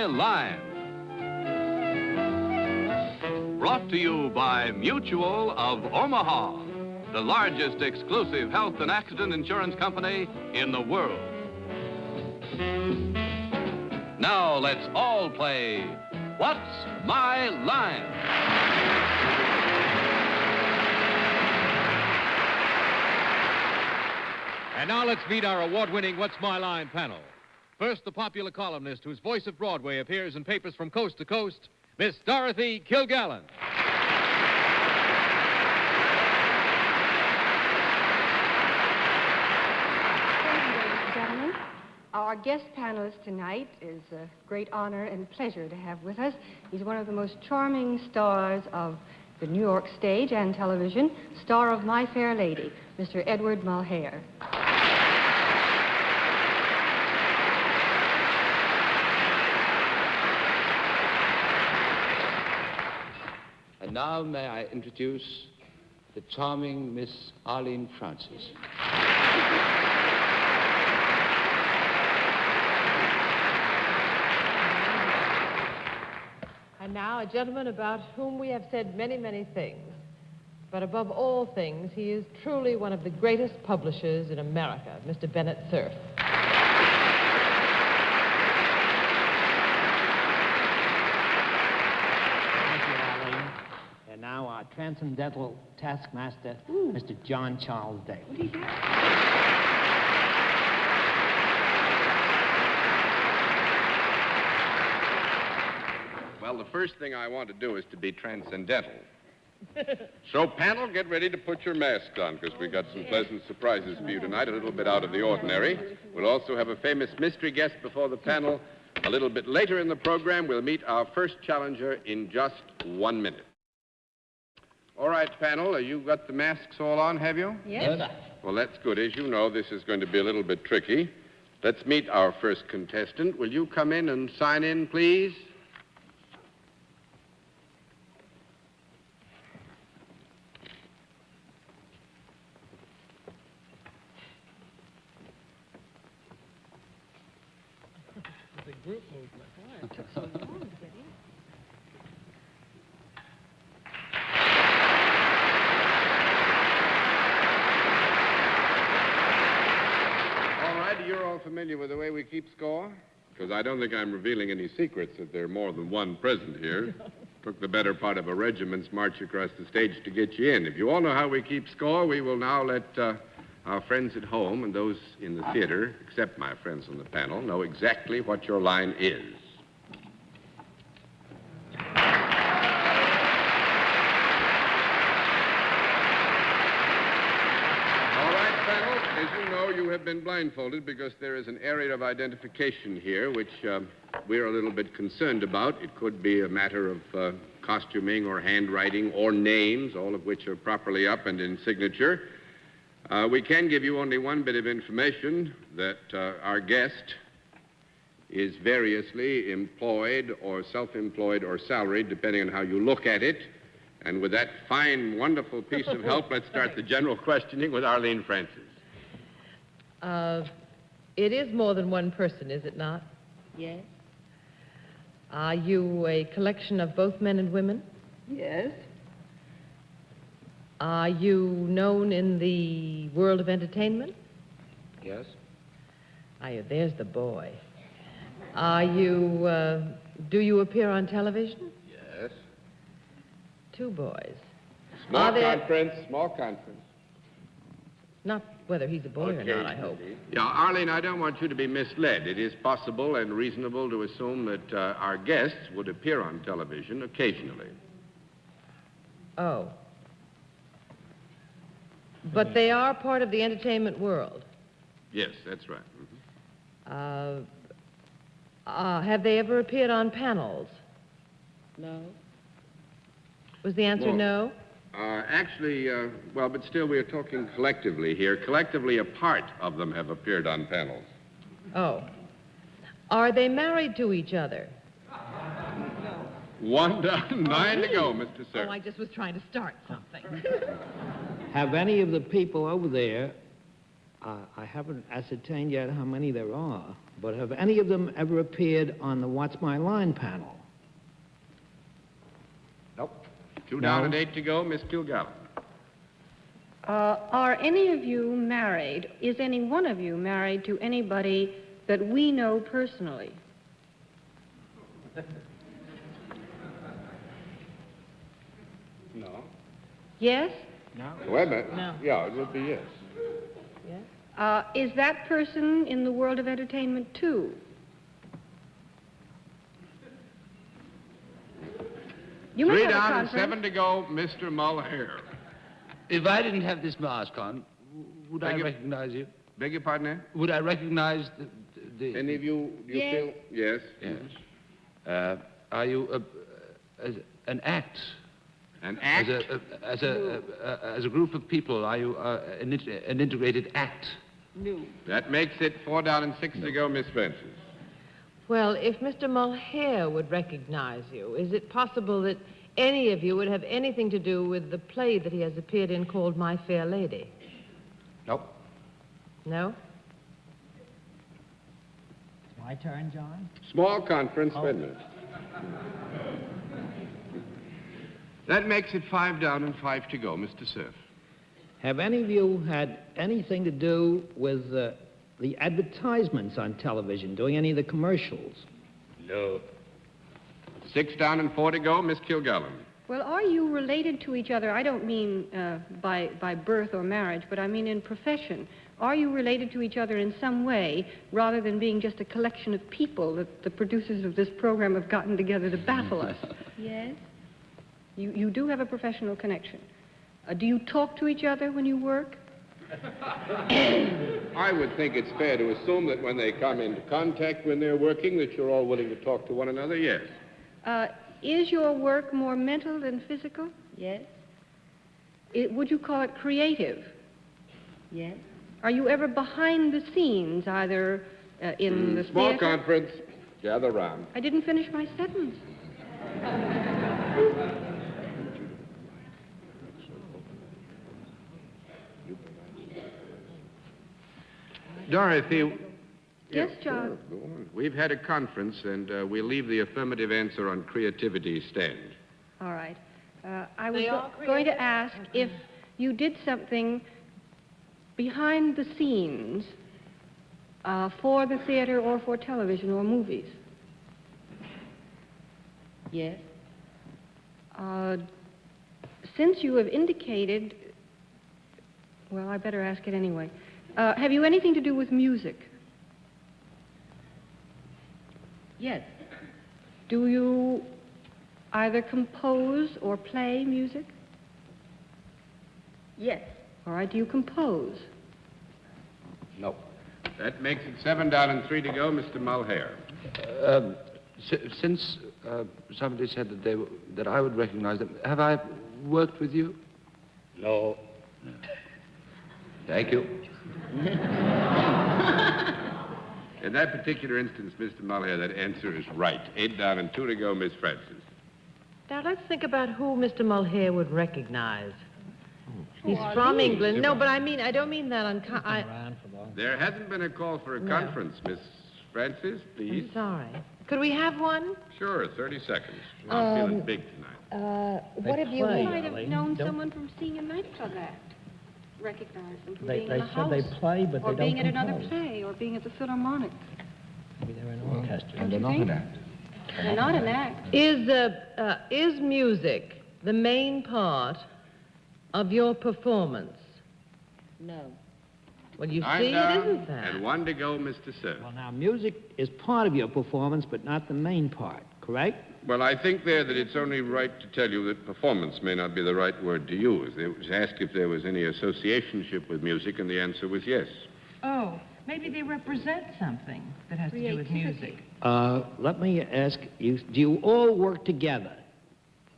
My Line. Brought to you by Mutual of Omaha, the largest exclusive health and accident insurance company in the world. Now let's all play What's My Line? And now let's meet our award-winning What's My Line panel. First, the popular columnist whose voice of Broadway appears in papers from coast to coast, Miss Dorothy Kilgallen. Gentlemen, our guest panelist tonight is a great honor and pleasure to have with us. He's one of the most charming stars of the New York stage and television, star of My Fair Lady, Mr. Edward Mulhare. And now may I introduce the charming Miss Arlene Francis. And now a gentleman about whom we have said many, many things. But above all things, he is truly one of the greatest publishers in America, Mr. Bennett Cerf. And now our transcendental taskmaster, Mr. John Charles Daly. Well, the first thing I want to do is to be transcendental. So, panel, get ready to put your masks on, because we got some pleasant surprises for you tonight, a little bit out of the ordinary. We'll also have a famous mystery guest before the panel. A little bit later in the program, we'll meet our first challenger in just 1 minute. All right, panel, you got the masks all on, have you? Yes. Well, that's good. As you know, this is going to be a little bit tricky. Let's meet our first contestant. Will you come in and sign in, please? The group movement. Why? It took so long to get in. All right, you're all familiar with the way we keep score? Because I don't think I'm revealing any secrets that there are more than one present here. Took the better part of a regiment's march across the stage to get you in. If you all know how we keep score, we will now let our friends at home and those in the theater, except my friends on the panel, know exactly what your line is. As you know, you have been blindfolded because there is an area of identification here which we're a little bit concerned about. It could be a matter of costuming or handwriting or names, all of which are properly up and in signature. We can give you only one bit of information, that our guest is variously employed or self-employed or salaried, depending on how you look at it. And with that fine, wonderful piece of help, let's start the general questioning with Arlene Francis. It is more than one person, is it not? Yes. Are you a collection of both men and women? Yes. Are you known in the world of entertainment? Yes? There's the boy. Do you appear on television? Yes. Two boys. Small conference. Not whether he's a boy or not, I hope. Yeah, Arlene, I don't want you to be misled. It is possible and reasonable to assume that our guests would appear on television occasionally. Oh. But they are part of the entertainment world. Yes, that's right. Mm-hmm. Have they ever appeared on panels? No. Was the answer no? Actually, but still we are talking collectively here. Collectively, a part of them have appeared on panels. Oh. Are they married to each other? No. 1 down, 9 to go, Mr. Sir. Oh, I just was trying to start something. Have any of the people over there I haven't ascertained yet how many there are, but have any of them ever appeared on the What's My Line panel? Nope. 2 down and 8 to go, Miss Kilgallen. Are any of you married? Is any one of you married to anybody that we know personally? No. Yes? Wait a minute. No. Yeah, it would be yes. Yes? Is that person in the world of entertainment, too? You may 3 have a down and conference. 7 to go, Mr. Mulhare. If I didn't have this mask on, would I Beg your- recognize you? Beg your pardon, eh? Would I recognize the Any of you, Yes. feel? Yes. Yes. Are you an act? An act? As a group of people, are you an integrated act? No. That makes it 4 down and 6 to go, Miss Francis. Well, if Mr. Mulhare would recognize you, is it possible that any of you would have anything to do with the play that he has appeared in called My Fair Lady? Nope. No? My turn, John? Small conference, wait a minute. That makes it 5 down and 5 to go, Mr. Cerf. Have any of you had anything to do with the advertisements on television, doing any of the commercials? No. 6 down and 4 to go, Miss Kilgallen. Well, are you related to each other? I don't mean by birth or marriage, but I mean in profession. Are you related to each other in some way, rather than being just a collection of people that the producers of this program have gotten together to baffle us? Yes? You do have a professional connection. Do you talk to each other when you work? I would think it's fair to assume that when they come into contact when they're working, that you're all willing to talk to one another, yes. Is your work more mental than physical? Yes. Would you call it creative? Yes. Are you ever behind the scenes, either in the Small theater? conference, gather round. I didn't finish my sentence. Dorothy. Yes, John. Go on. We've had a conference, and we'll leave the affirmative answer on creativity stand. All right. I was They are going to creative. ask if you did something behind the scenes for the theater or for television or movies. Yes. Since you have indicated, well, I better ask it anyway. Have you anything to do with music? Yes. Do you either compose or play music? Yes. All right, do you compose? No. That makes it 7 down and 3 to go, Mr. Mulhare. Since somebody said that I would recognize them, have I worked with you? No. Thank you. In that particular instance, Mr. Mulhare, that answer is right. 8 down and 2 to go, Miss Francis. Now, let's think about who Mr. Mulhare would recognize. He's from England. No, but I don't mean that There hasn't been a call for a conference, Miss Francis, please. I'm sorry. Could we have one? Sure, 30 seconds. I'm feeling big tonight. What have you... play, You might have Ellie. known Don't- someone from seeing a nightclub act. Recognize them from They- being they in the said house. they play, but or they being don't at another compose. play, or being at the Philharmonic. Maybe they're an orchestra. Don't you think? They're not an act. Is music the main part of your performance? No. Well, you 9 see, it down isn't that. and 1 to go, Mr. Sir. Well, now, music is part of your performance, but not the main part, correct? Well, I think there that it's only right to tell you that performance may not be the right word to use. It was asked if there was any associationship with music, and the answer was yes. Oh, maybe they represent something that has to do with music. Let me ask you, do you all work together?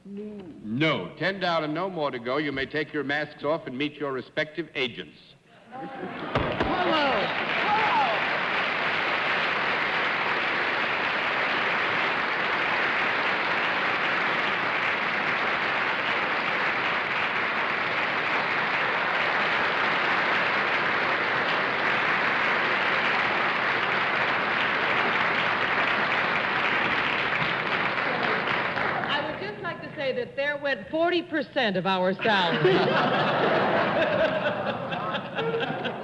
No. 10 down and no more to go. You may take your masks off and meet your respective agents. say that there went 40% of our salary.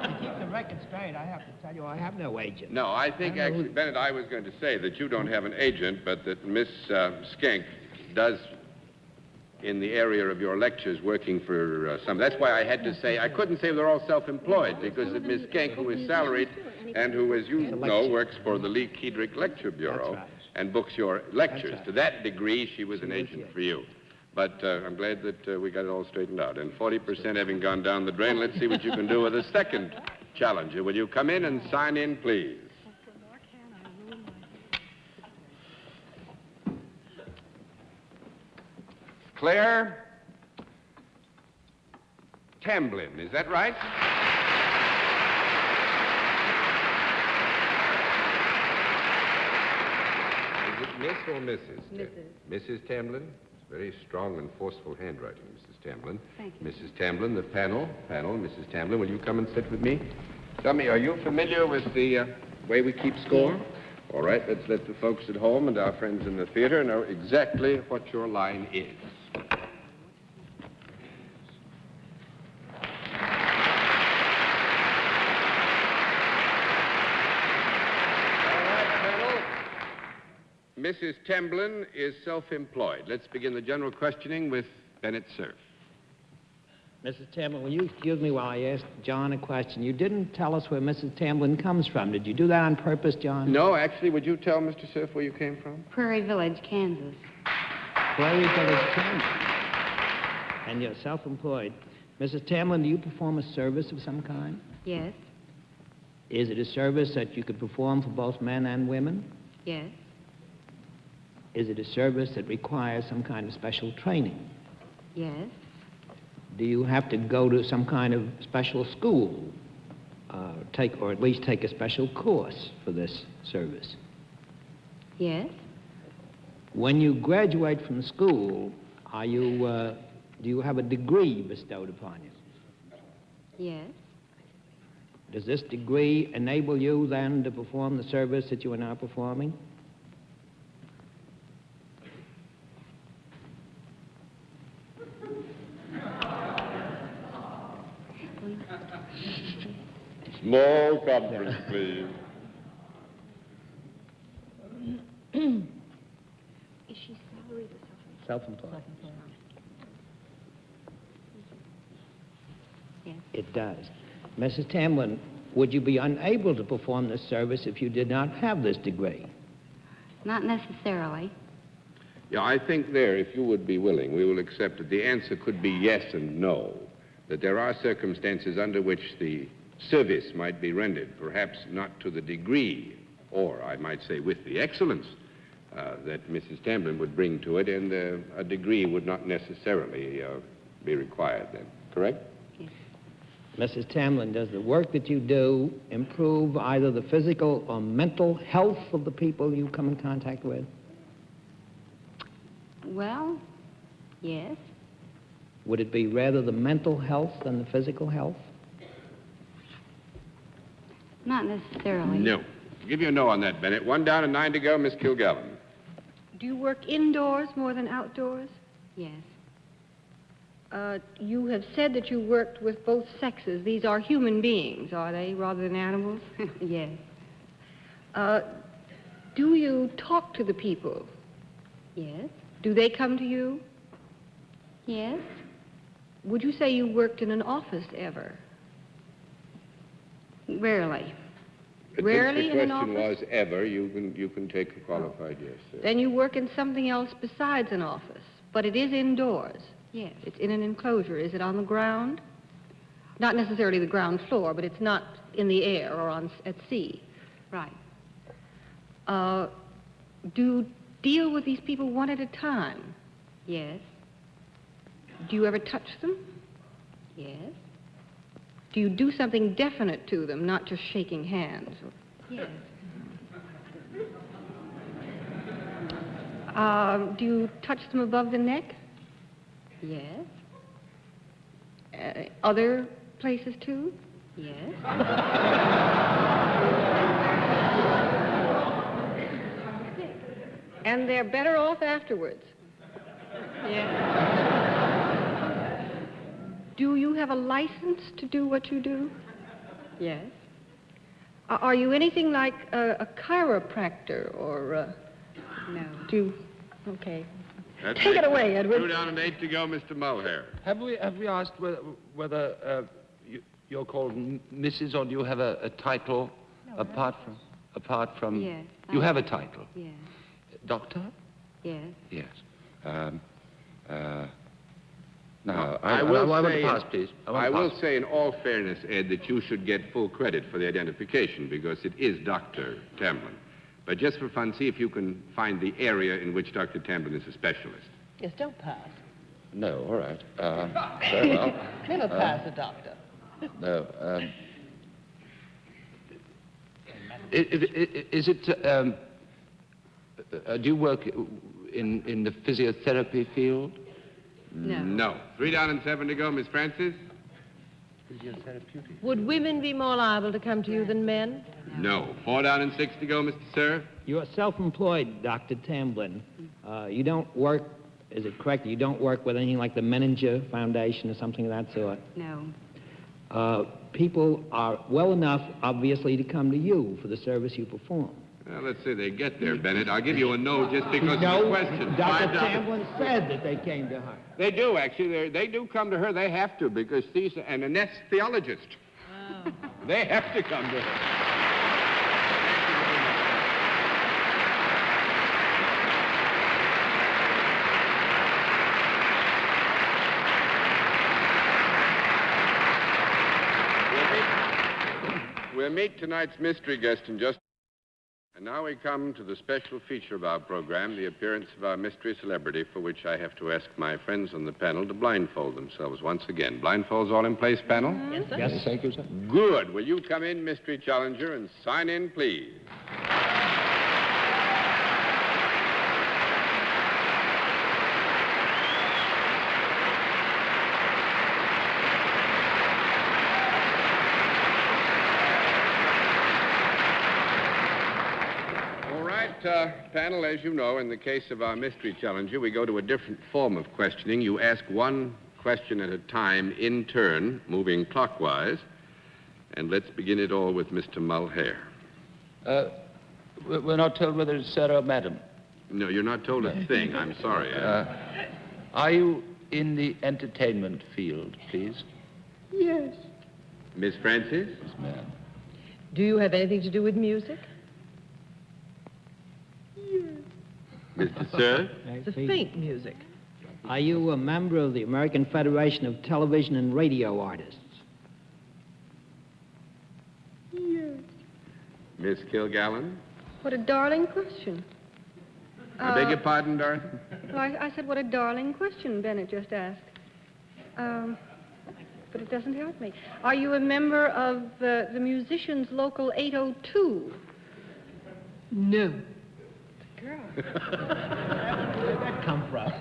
To keep the record straight, I have to tell you I have no agent. No, I think actually, Bennett, I was going to say that you don't have an agent, but that Miss Skank does in the area of your lectures working for some. That's why I had to say, I couldn't say they're all self-employed, because of Miss Skank, who is salaried and who, as you know, works for the Lee Kiedrich Lecture Bureau and books your lectures. To that degree, she was an agent for you. But I'm glad that we got it all straightened out. And 40% having gone down the drain, let's see what you can do with the second challenger. Will you come in and sign in, please? Claire Tamblyn, is that right? Is it Miss or Mrs.? Mrs. Tamblyn? It's very strong and forceful handwriting, Mrs. Tamblyn. Thank you. Mrs. Tamblyn, the panel, Mrs. Tamblyn, will you come and sit with me? Tell me, are you familiar with the way we keep score? All right, let's let the folks at home and our friends in the theater know exactly what your line is. Mrs. Tamblyn is self-employed. Let's begin the general questioning with Bennett Cerf. Mrs. Tamblyn, will you excuse me while I ask John a question? You didn't tell us where Mrs. Tamblyn comes from. Did you do that on purpose, John? No, actually, would you tell Mr. Cerf where you came from? Prairie Village, Kansas. Prairie Village, Kansas. And you're self-employed. Mrs. Tamblyn, do you perform a service of some kind? Yes, Is it a service that you could perform for both men and women? yes, Is it a service that requires some kind of special training? yes, Do you have to go to some kind of special school, or at least take a special course for this service? yes, When you graduate from school, do you have a degree bestowed upon you? yes, Does this degree enable you then to perform the service that you are now performing? Small conference, please. Is she salaried or Self-employed. Yes. It does. Mrs. Tamblyn, would you be unable to perform this service if you did not have this degree? Not necessarily. Yeah, I think there, if you would be willing, we will accept that the answer could be yes and no, that there are circumstances under which the service might be rendered, perhaps not to the degree, or I might say with the excellence that Mrs. Tamblyn would bring to it, and a degree would not necessarily be required then, correct? Yes. Mrs. Tamblyn, does the work that you do improve either the physical or mental health of the people you come in contact with? Well, yes, Would it be rather the mental health than the physical health? not necessarily. No. I'll give you a no on that, Bennett. 1 down and 9 to go, Miss Kilgallen. Do you work indoors more than outdoors? Yes. You have said that you worked with both sexes. These are human beings, are they, rather than animals? Yes. Do you talk to the people? Yes. Do they come to you? Yes. Would you say you worked in an office ever? Rarely. Rarely in an Since the question office? was ever, you can take a qualified yes, sir. Then you work in something else besides an office, but it is indoors. Yes. It's in an enclosure. Is it on the ground? Not necessarily the ground floor, but it's not in the air or at sea. Right. Do you deal with these people one at a time? Yes. Do you ever touch them? Yes. Do you do something definite to them, not just shaking hands? Yes. Do you touch them above the neck? Yes. Other places, too? Yes. And they're better off afterwards. Yes. Do you have a license to do what you do? Yes. Are you anything like a chiropractor or... No. Okay. Take it away, Edward. 2 down and 8 to go, Mr. Mulhare. Have we asked whether you're called Mrs. or do you have a title apart from? Yes. You have a title. Yes. Doctor? Yes. Yes. Now, I will want say- to pass, please. I will say in all fairness, Ed, that you should get full credit for the identification because it is Dr. Tamblin. But just for fun, see if you can find the area in which Dr. Tamblin is a specialist. Yes, don't pass. No, all right. Very well. Never pass a doctor. No. Is it? Do you work in the physiotherapy field? No. 3 down and 7 to go, Miss Francis. Would women be more liable to come to you than men? No. 4 down and 6 to go, Mr. Sir. You're self-employed, Dr. Tamblin. You don't work, is it correct, you don't work with anything like the Menninger Foundation or something of that sort? No. People are well enough, obviously, to come to you for the service you perform. Well, let's see they get there, Bennett. I'll give you a no just because of the question. Dr. $5. Tamblin said that they came to her. They do, actually. They do come to her. They have to because she's an anesthesiologist. Oh. They have to come to her. We'll meet tonight's mystery guest in just... And now we come to the special feature of our program, the appearance of our mystery celebrity, for which I have to ask my friends on the panel to blindfold themselves once again. Blindfolds all in place, panel? Yes, sir. Yes, thank you, sir. Good. Will you come in, mystery challenger, and sign in, please? Panel, as you know, in the case of our mystery challenger, we go to a different form of questioning. You ask one question at a time in turn, moving clockwise. And let's begin it all with Mr. Mulhare. We're not told whether it's sir or madam. No, you're not told a thing. I'm sorry. Are you in the entertainment field, please? Yes. Miss Francis? Yes, ma'am. Do you have anything to do with music? Mr. Sir? It's a faint music. Are you a member of the American Federation of Television and Radio Artists? Yes. Miss Kilgallen? What a darling question. I beg your pardon, Dorothy? Well, I said what a darling question Bennett just asked. But it doesn't help me. Are you a member of the Musicians Local 802? No. Girl. Where did that come from?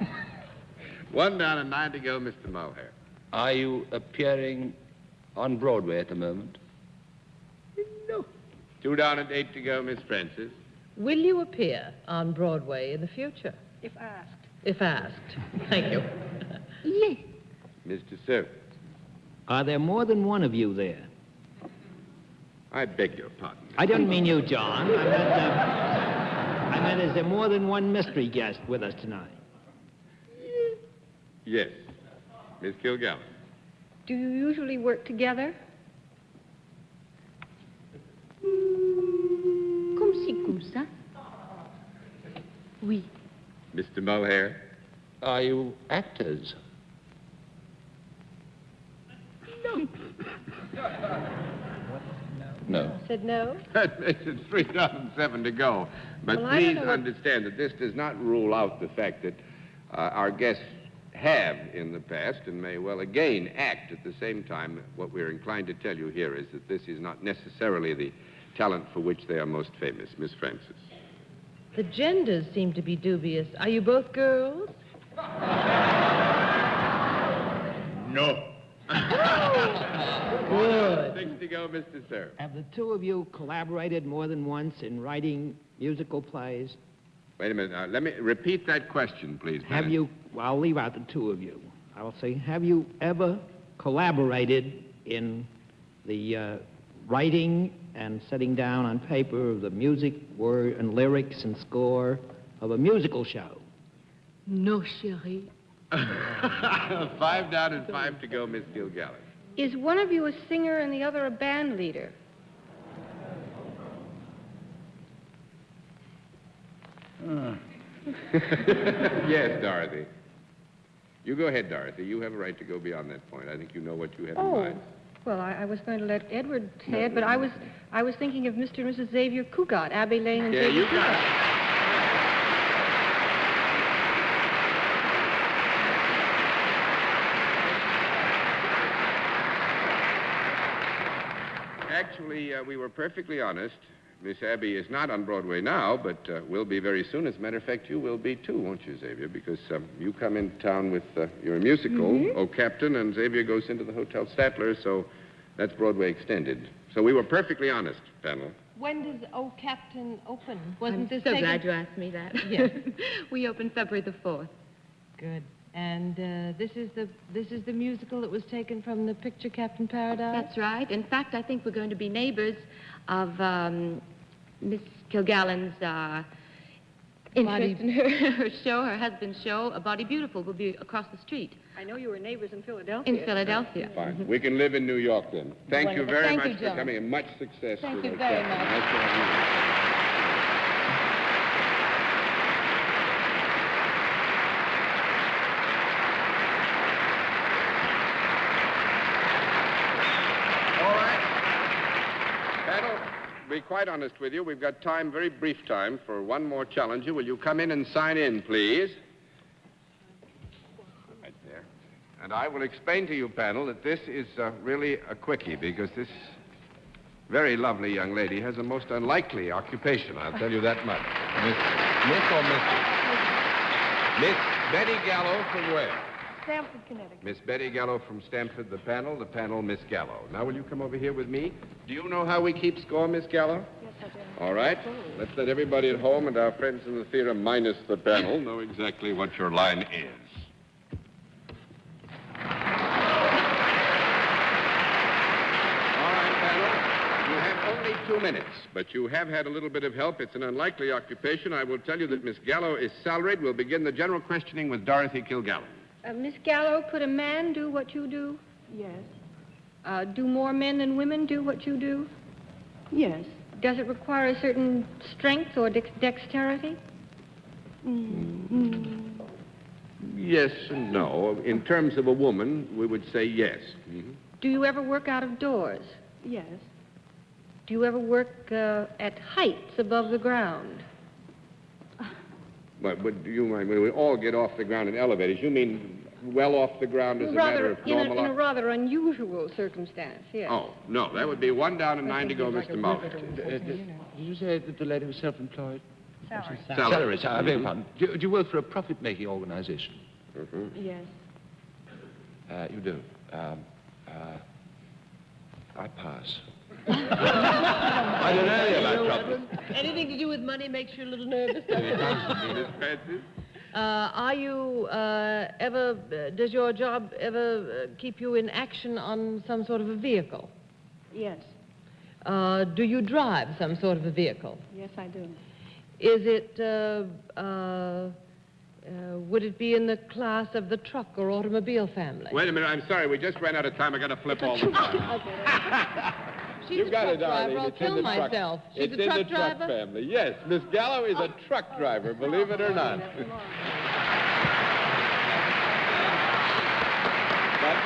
1 down and 9 to go, Mr. Mulhare. Are you appearing on Broadway at the moment? No. 2 down and 8 to go, Miss Francis. Will you appear on Broadway in the future? If asked. If asked. Thank you. Yes. Mr. Sir. Are there more than one of you there? I beg your pardon. I don't mean you, John. I meant, is there more than one mystery guest with us tonight? Yes. Miss Kilgallen. Do you usually work together? Comme ci, comme ça. Oui. Mr. Mulhare. Are you actors? No. Said no? That makes it 3 down and 7 to go. But Well, I don't please know what- understand that this does not rule out the fact that our guests have in the past and may well again act at the same time. What we're inclined to tell you here is that this is not necessarily the talent for which they are most famous. Miss Francis. The genders seem to be dubious. Are you both girls? No. Good. 6 to go, Mr. Sir. Have the two of you collaborated more than once in writing musical plays? Wait a minute. Let me repeat that question, please, Bennett. Have you, well, I'll leave out the two of you. I'll say, have you ever collaborated in the writing and setting down on paper of the music, word, and lyrics and score of a musical show? No, chérie. 5 down and 5 to go, Miss Kilgallen. Is one of you a singer and the other a band leader? Yes, Dorothy. You go ahead, Dorothy. You have a right to go beyond that point. I think you know what you have in mind. Well, I was going to let Edward say it, but I was thinking of Mr. and Mrs. Xavier Cugat, Abbey Lane and Yeah, Xavier you got Cugat. it. Actually, we were perfectly honest. Miss Abby is not on Broadway now, but will be very soon. As a matter of fact, you will be too, won't you, Xavier? Because you come into town with your musical, Oh, Captain, and Xavier goes into the Hotel Statler, so that's Broadway extended. So we were perfectly honest, panel. When does Oh Captain open? Wasn't I'm this so taken... glad you asked me that. Yes. We opened February the 4th. Good. And this is the musical that was taken from the picture Captain Paradise? That's right. In fact, I think we're going to be neighbors of Miss Kilgallen's interest in her show, her husband's show, Body Beautiful, will be across the street I know you were neighbors in Philadelphia. in Philadelphia. Fine. We can live in New York then. Thank you very Thank you, much for John. coming, and much success. Thank to you Oh, very Captain. much. Nice to have you. All right. Panel, to be quite honest with you, we've got time, very brief time, for one more challenger. Will you come in and sign in, please? Right there. And I will explain to you, panel, that this is really a quickie, because this very lovely young lady has a most unlikely occupation, I'll tell you that much. Miss or Mrs.? Miss Betty Gallo from where? Stamford, Connecticut. Miss Betty Gallo from Stamford, the panel, Miss Gallo. Now, will you come over here with me? Do you know how we keep score, Miss Gallo? Yes, I do. All right. Let's let everybody at home and our friends in the theater, minus the panel, know exactly what your line is. All right, panel. You have only 2 minutes, but you have had a little bit of help. It's an unlikely occupation. I will tell you that Miss Gallo is salaried. We'll begin the general questioning with Dorothy Kilgallen. Miss Gallo, could a man do what you do? Yes. Do more men than women do what you do? Yes. Does it require a certain strength or dexterity? Yes and no. In terms of a woman, we would say yes. Do you ever work out of doors? Yes. Do you ever work at heights above the ground? But do you mind, when we all get off the ground in elevators, you mean well off the ground as a matter of normal... in a rather unusual circumstance, yes. Oh, no, that would be 1 down and 9 to go, Mr. Mulhare. Did you say that the lady was self-employed? Salary. I beg your pardon. Do you work for a profit-making organization? Yes. You do. I pass. I don't know anything about profit. Anything to do with money makes you a little nervous, doesn't it? Miss Francis? Are you ever, does your job ever keep you in action on some sort of a vehicle? Yes. Do you drive some sort of a vehicle? Yes, I do. Is it, would it be in the class of the truck or automobile family? Wait a minute, I'm sorry, we just ran out of time. I got to flip all the time. She's You a got truck it, driver. Arlene. I'll It's kill in the truck. myself. She's It's a in truck the driver? truck family. Yes, Miss Gallo is a truck driver, believe it or not. But,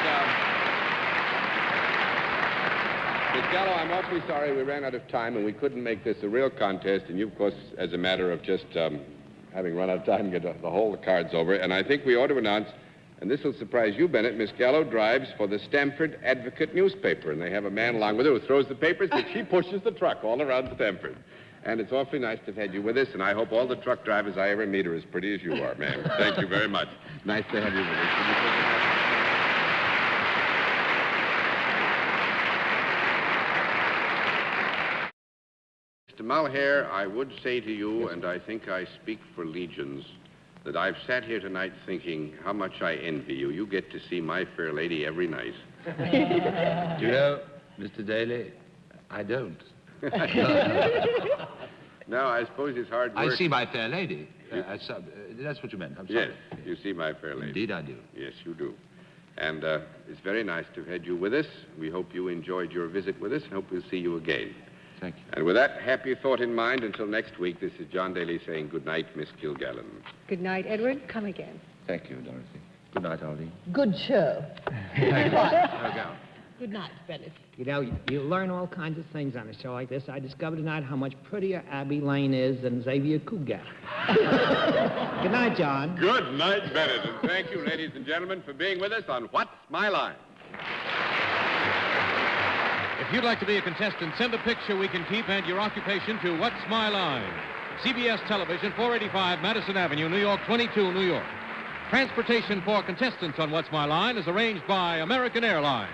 Miss Gallo, I'm awfully sorry we ran out of time and we couldn't make this a real contest. And you, of course, as a matter of just having run out of time, get the whole cards over. And I think we ought to announce, and this will surprise you, Bennett, Miss Gallo drives for the Stamford Advocate newspaper. And they have a man along with her who throws the papers, but she pushes the truck all around Stamford. And it's awfully nice to have had you with us, and I hope all the truck drivers I ever meet are as pretty as you are, ma'am. Thank you very much. Nice to have you with us. Mr. Mulhare, I would say to you, and I think I speak for legions, that I've sat here tonight thinking how much I envy you. You get to see My Fair Lady every night. You know, Mr. Daly, I don't. No, I suppose it's hard work. I see My Fair Lady. That's what you meant. I'm sorry. Yes, you see My Fair Lady. Indeed I do. Yes, you do. And it's very nice to have had you with us. We hope you enjoyed your visit with us and hope we'll see you again. Thank you. And with that happy thought in mind, until next week, this is John Daly saying good night, Miss Kilgallen. Good night, Edward. Come again. Thank you, Dorothy. Good night, Arlene. Good show. Good night, Bennett. You know, you learn all kinds of things on a show like this. I discovered tonight how much prettier Abby Lane is than Xavier Cugat. Good night, John. Good night, Bennett. And thank you, ladies and gentlemen, for being with us on What's My Line? If you'd like to be a contestant, send a picture we can keep and your occupation to What's My Line? CBS Television, 485 Madison Avenue, New York, 22, New York. Transportation for contestants on What's My Line is arranged by American Airlines.